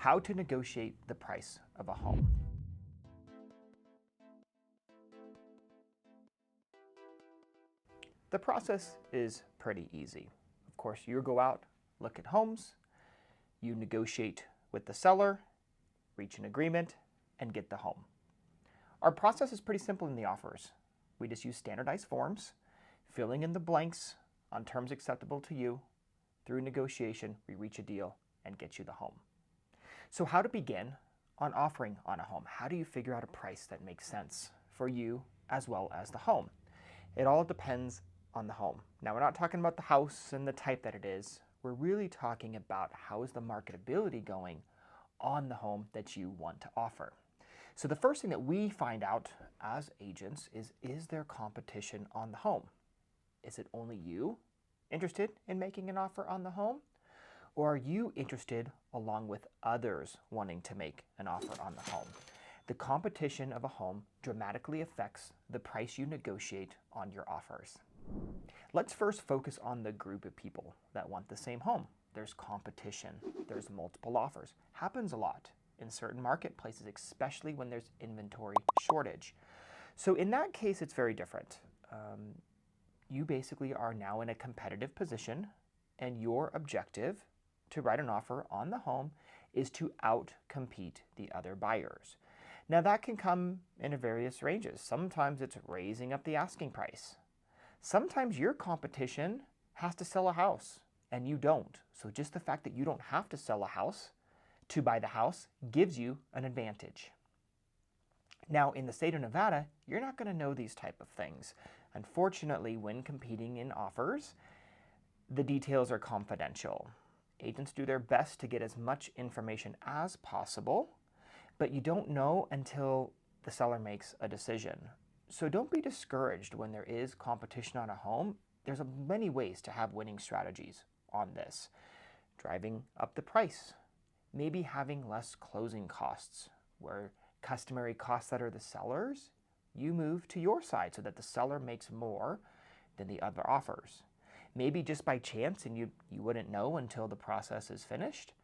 how to negotiate the price of a home. The process is pretty easy. Of course, you go out, look at homes, you negotiate with the seller, reach an agreement, and get the home. Our process is pretty simple in the offers. We just use standardized forms, filling in the blanks on terms acceptable to you. Through negotiation, we reach a deal and get you the home. So how to begin on offering on a home? How do you figure out a price that makes sense for you as well as the home? It all depends on the home. Now, we're not talking about the house and the type that it is. We're really talking about how is the marketability going on the home that you want to offer. So the first thing that we find out as agents is there competition on the home? Is it only you interested in making an offer on the home? Or are you interested along with others wanting to make an offer on the home? The competition of a home dramatically affects the price you negotiate on your offers. Let's first focus on the group of people that want the same home. There's competition, there's multiple offers. Happens a lot in certain marketplaces, especially when there's inventory shortage. So in that case, it's very different. You basically are now in a competitive position, and your objective to write an offer on the home is to out-compete the other buyers. Now that can come in various ranges. Sometimes it's raising up the asking price. Sometimes your competition has to sell a house and you don't. So just the fact that you don't have to sell a house to buy the house gives you an advantage. Now in the state of Nevada, you're not going to know these type of things. Unfortunately, when competing in offers, the details are confidential. Agents do their best to get as much information as possible, but you don't know until the seller makes a decision. So don't be discouraged when there is competition on a home. There's many ways to have winning strategies on this. Driving up the price, maybe having less closing costs, where customary costs that are the seller's, you move to your side so that the seller makes more than the other offers. Maybe just by chance, and you wouldn't know until the process is finished,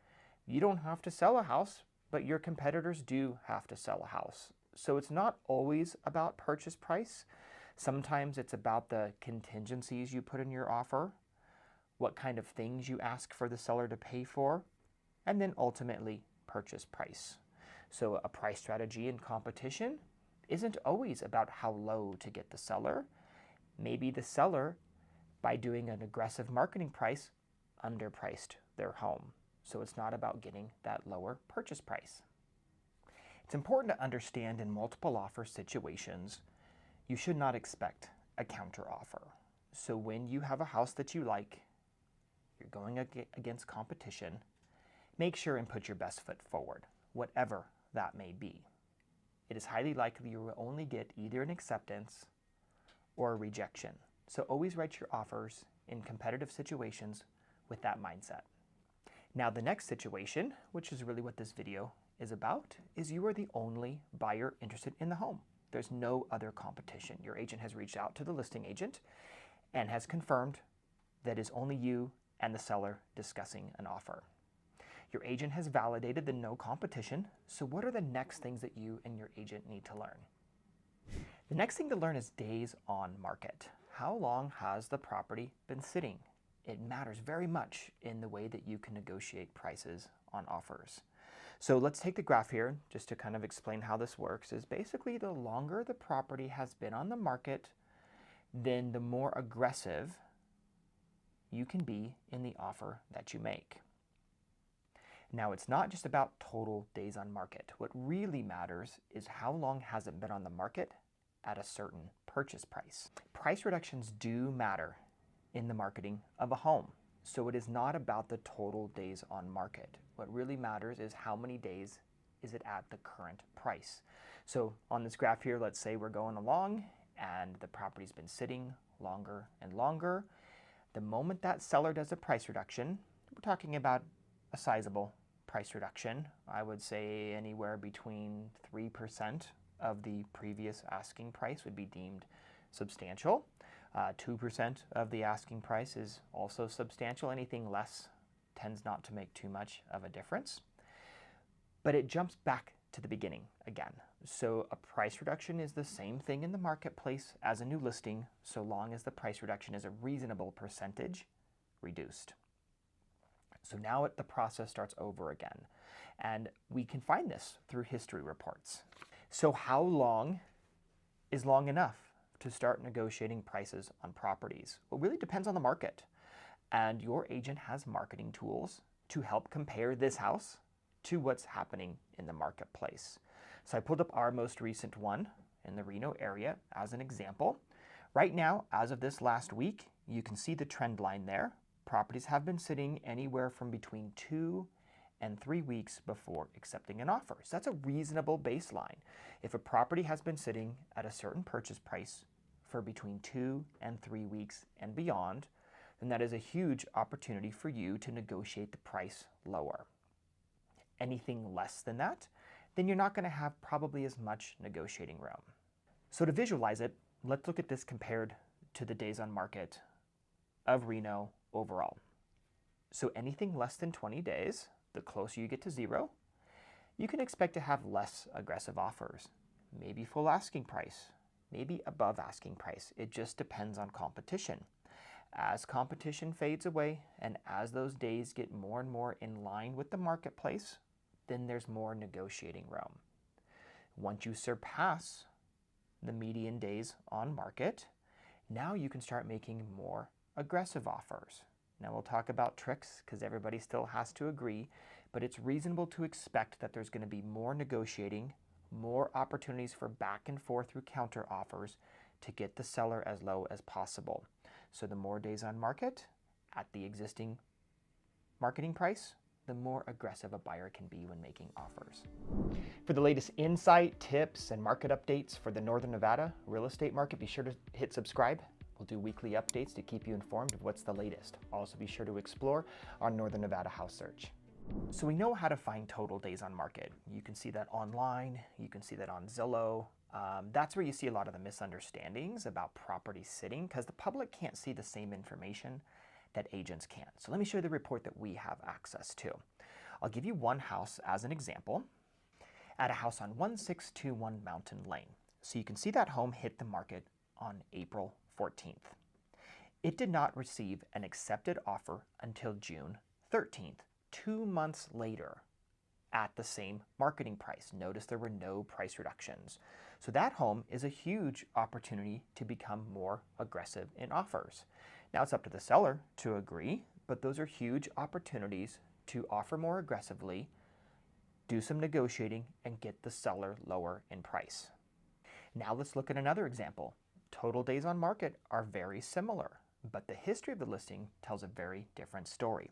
you don't have to sell a house, but your competitors do have to sell a house. So it's not always about purchase price. Sometimes it's about the contingencies you put in your offer, what kind of things you ask for the seller to pay for, and then ultimately purchase price. So a price strategy in competition isn't always about how low to get the seller. Maybe the seller, by doing an aggressive marketing price, underpriced their home. So it's not about getting that lower purchase price. It's important to understand in multiple offer situations, you should not expect a counter offer. So when you have a house that you like, you're going against competition, make sure and put your best foot forward, whatever that may be. It is highly likely you will only get either an acceptance or a rejection. So always write your offers in competitive situations with that mindset. Now the next situation, which is really what this video is about, is you are the only buyer interested in the home. There's no other competition. Your agent has reached out to the listing agent and has confirmed that it's only you and the seller discussing an offer. Your agent has validated the no competition, so what are the next things that you and your agent need to learn? The next thing to learn is days on market. How long has the property been sitting? It matters very much in the way that you can negotiate prices on offers. So let's take the graph here just to kind of explain how this works. Is basically the longer the property has been on the market, then the more aggressive you can be in the offer that you make. Now, it's not just about total days on market. What really matters is how long has it been on the market at a certain purchase price. Price reductions do matter in the marketing of a home. So it is not about the total days on market. What really matters is how many days is it at the current price. So on this graph here, let's say we're going along and the property's been sitting longer and longer. The moment that seller does a price reduction, we're talking about a sizable price reduction. I would say anywhere between 3% of the previous asking price would be deemed substantial. 2% of the asking price is also substantial. Anything less tends not to make too much of a difference. but it jumps back to the beginning again. So a price reduction is the same thing in the marketplace as a new listing, so long as the price reduction is a reasonable percentage reduced. So now the process starts over again, and we can find this through history reports. So how long is long enough to start negotiating prices on properties? Well, it really depends on the market, and your agent has marketing tools to help compare this house to what's happening in the marketplace. So I pulled up our most recent one in the Reno area as an example. Right now, as of this last week, you can see the trend line there. Properties have been sitting anywhere from between 2 and 3 weeks before accepting an offer. So that's a reasonable baseline. If a property has been sitting at a certain purchase price for between 2 and 3 weeks and beyond, then that is a huge opportunity for you to negotiate the price lower. Anything less than that, then you're not going to have probably as much negotiating room. So to visualize it, let's look at this compared to the days on market of Reno overall. So anything less than 20 days, the closer you get to zero, you can expect to have less aggressive offers. Maybe full asking price, maybe above asking price. It just depends on competition. As competition fades away and as those days get more and more in line with the marketplace, then there's more negotiating room. Once you surpass the median days on market, now you can start making more aggressive offers. Now we'll talk about tricks because everybody still has to agree, but it's reasonable to expect that there's going to be more negotiating, more opportunities for back and forth through counter offers to get the seller as low as possible. So the more days on market at the existing marketing price, the more aggressive a buyer can be when making offers. For the latest insight, tips, and market updates for the Northern Nevada real estate market, be sure to hit subscribe. We'll do weekly updates to keep you informed of what's the latest. Also be sure to explore our Northern Nevada house search. So we know how to find total days on market. You can see that online, you can see that on Zillow. That's where you see a lot of the misunderstandings about property sitting because the public can't see the same information that agents can. So let me show you the report that we have access to. I'll give you one house as an example at a house on 1621 Mountain Lane. So you can see that home hit the market on April 14th. It did not receive an accepted offer until June 13th, 2 months later at the same marketing price. Notice there were no price reductions. So that home is a huge opportunity to become more aggressive in offers. Now it's up to the seller to agree, but those are huge opportunities to offer more aggressively, do some negotiating, and get the seller lower in price. Now let's look at another example. Total days on market are very similar, but the history of the listing tells a very different story.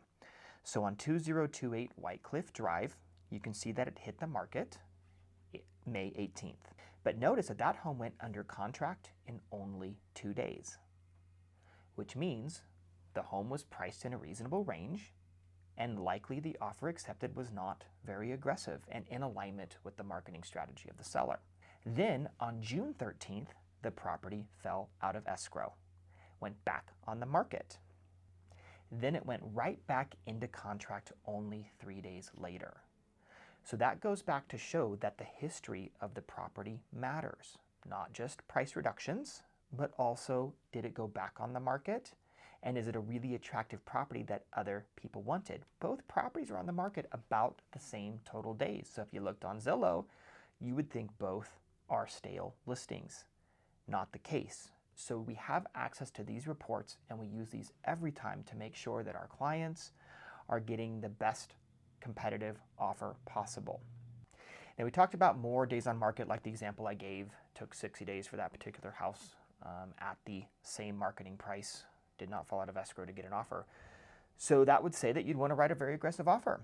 So on 2028 White Cliff Drive, you can see that it hit the market May 18th. But notice that that home went under contract in only 2 days, which means the home was priced in a reasonable range and likely the offer accepted was not very aggressive and in alignment with the marketing strategy of the seller. Then on June 13th, the property fell out of escrow, went back on the market. Then it went right back into contract only 3 days later. So that goes back to show that the history of the property matters, not just price reductions, but also did it go back on the market? And is it a really attractive property that other people wanted? Both properties are on the market about the same total days. So if you looked on Zillow, you would think both are stale listings. Not the case. So we have access to these reports and we use these every time to make sure that our clients are getting the best competitive offer possible. Now we talked about more days on market, like the example I gave, took 60 days for that particular house at the same marketing price, did not fall out of escrow to get an offer. So that would say that you'd want to write a very aggressive offer.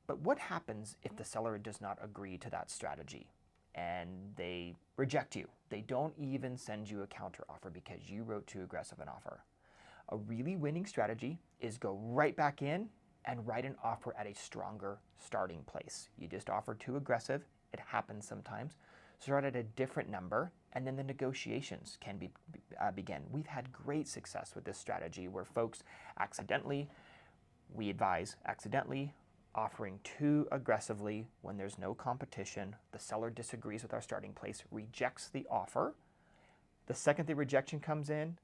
But what happens if the seller does not agree to that strategy and they reject you? They don't even send you a counter offer because you wrote too aggressive an offer. A really winning strategy is go right back in and write an offer at a stronger starting place. You just offered too aggressive. It happens sometimes. Start at a different number, and then the negotiations can begin. We've had great success with this strategy where folks accidentally, we advise accidentally, offering too aggressively when there's no competition, the seller disagrees with our starting price, rejects the offer. The second the rejection comes in,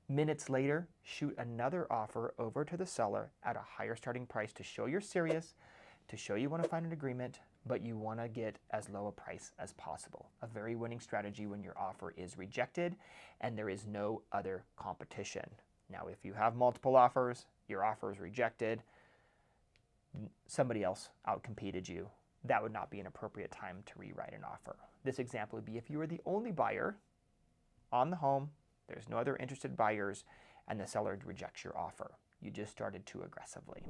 minutes later, shoot another offer over to the seller at a higher starting price to show you're serious, to show you want to find an agreement, but you want to get as low a price as possible. A very winning strategy when your offer is rejected and there is no other competition. Now, if you have multiple offers, your offer is rejected, somebody else outcompeted you, that would not be an appropriate time to rewrite an offer. This example would be if you were the only buyer on the home, there's no other interested buyers, and the seller rejects your offer. You just started too aggressively.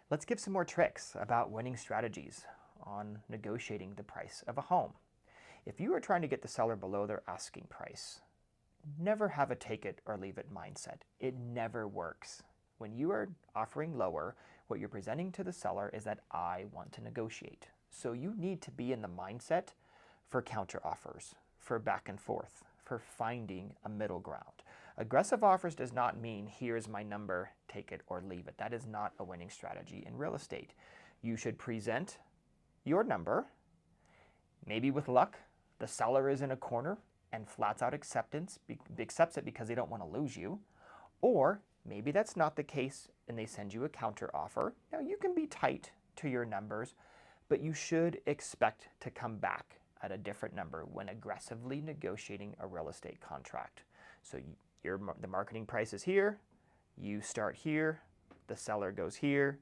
Let's give some more tricks about winning strategies on negotiating the price of a home. If you are trying to get the seller below their asking price, never have a take it or leave it mindset. It never works. When you are offering lower, what you're presenting to the seller is that I want to negotiate. So you need to be in the mindset for counteroffers, for back and forth, for finding a middle ground. Aggressive offers does not mean here's my number, take it or leave it. That is not a winning strategy in real estate. You should present your number. Maybe with luck, the seller is in a corner and flats out accepts it because they don't want to lose you. Or maybe that's not the case and they send you a counter offer. Now you can be tight to your numbers, but you should expect to come back at a different number when aggressively negotiating a real estate contract. So the marketing price is here, you start here, the seller goes here.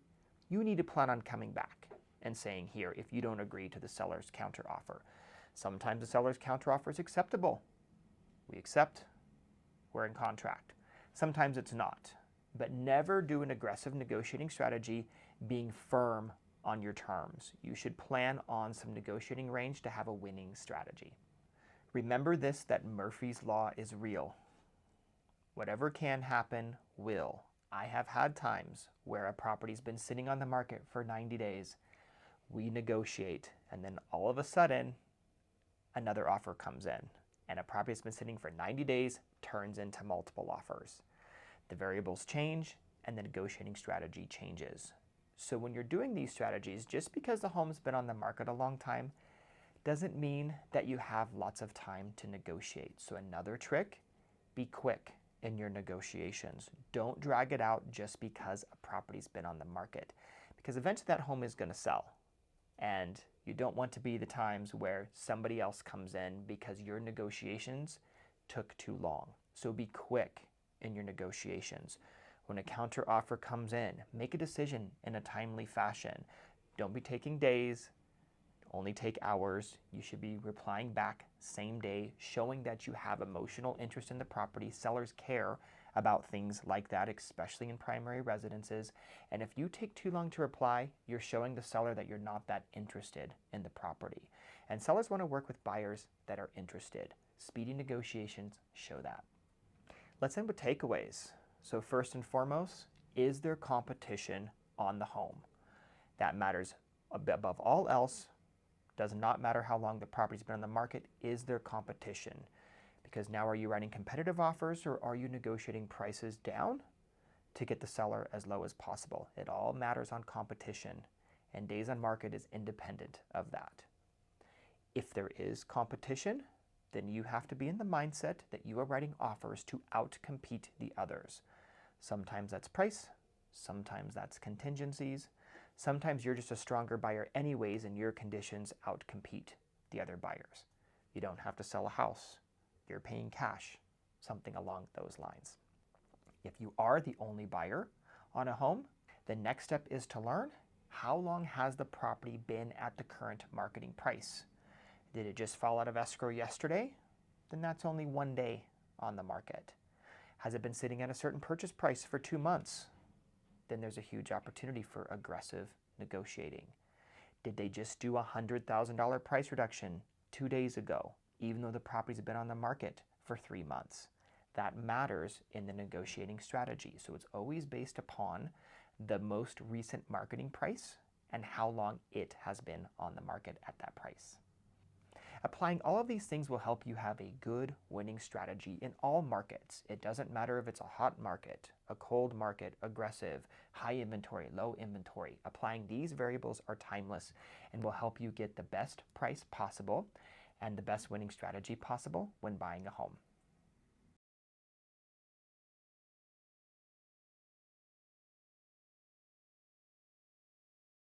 You need to plan on coming back and saying here if you don't agree to the seller's counter offer. Sometimes the seller's counter offer is acceptable. We accept, we're in contract. Sometimes it's not, but never do an aggressive negotiating strategy being firm on your terms. You should plan on some negotiating range to have a winning strategy. Remember this, that Murphy's Law is real. Whatever can happen will. I have had times where a property's been sitting on the market for 90 days. We negotiate, and then all of a sudden, another offer comes in, and a property that's been sitting for 90 days turns into multiple offers. The variables change, and the negotiating strategy changes. So when you're doing these strategies, just because the home's been on the market a long time, doesn't mean that you have lots of time to negotiate. So another trick, be quick in your negotiations. Don't drag it out just because a property's been on the market, because eventually that home is going to sell. And you don't want to be the times where somebody else comes in because your negotiations took too long. So be quick in your negotiations. When a counter offer comes in, make a decision in a timely fashion. Don't be taking days, only take hours. You should be replying back same day, showing that you have emotional interest in the property. Sellers care about things like that, especially in primary residences. And if you take too long to reply, you're showing the seller that you're not that interested in the property. And sellers want to work with buyers that are interested. Speedy negotiations show that. Let's end with takeaways. So first and foremost, is there competition on the home? That matters above all else. Does not matter how long the property's been on the market. Is there competition? Because now are you writing competitive offers or are you negotiating prices down to get the seller as low as possible? It all matters on competition, and days on market is independent of that. If there is competition, then you have to be in the mindset that you are writing offers to outcompete the others. Sometimes that's price, sometimes that's contingencies, sometimes you're just a stronger buyer anyways and your conditions outcompete the other buyers. You don't have to sell a house, you're paying cash, something along those lines. If you are the only buyer on a home, the next step is to learn how long has the property been at the current marketing price. Did it just fall out of escrow yesterday? Then that's only 1 day on the market. Has it been sitting at a certain purchase price for 2 months? Then there's a huge opportunity for aggressive negotiating. Did they just do a $100,000 price reduction 2 days ago, even though the property's been on the market for 3 months? That matters in the negotiating strategy. So it's always based upon the most recent marketing price and how long it has been on the market at that price. Applying all of these things will help you have a good winning strategy in all markets. It doesn't matter if it's a hot market, a cold market, aggressive, high inventory, low inventory. Applying these variables are timeless and will help you get the best price possible and the best winning strategy possible when buying a home.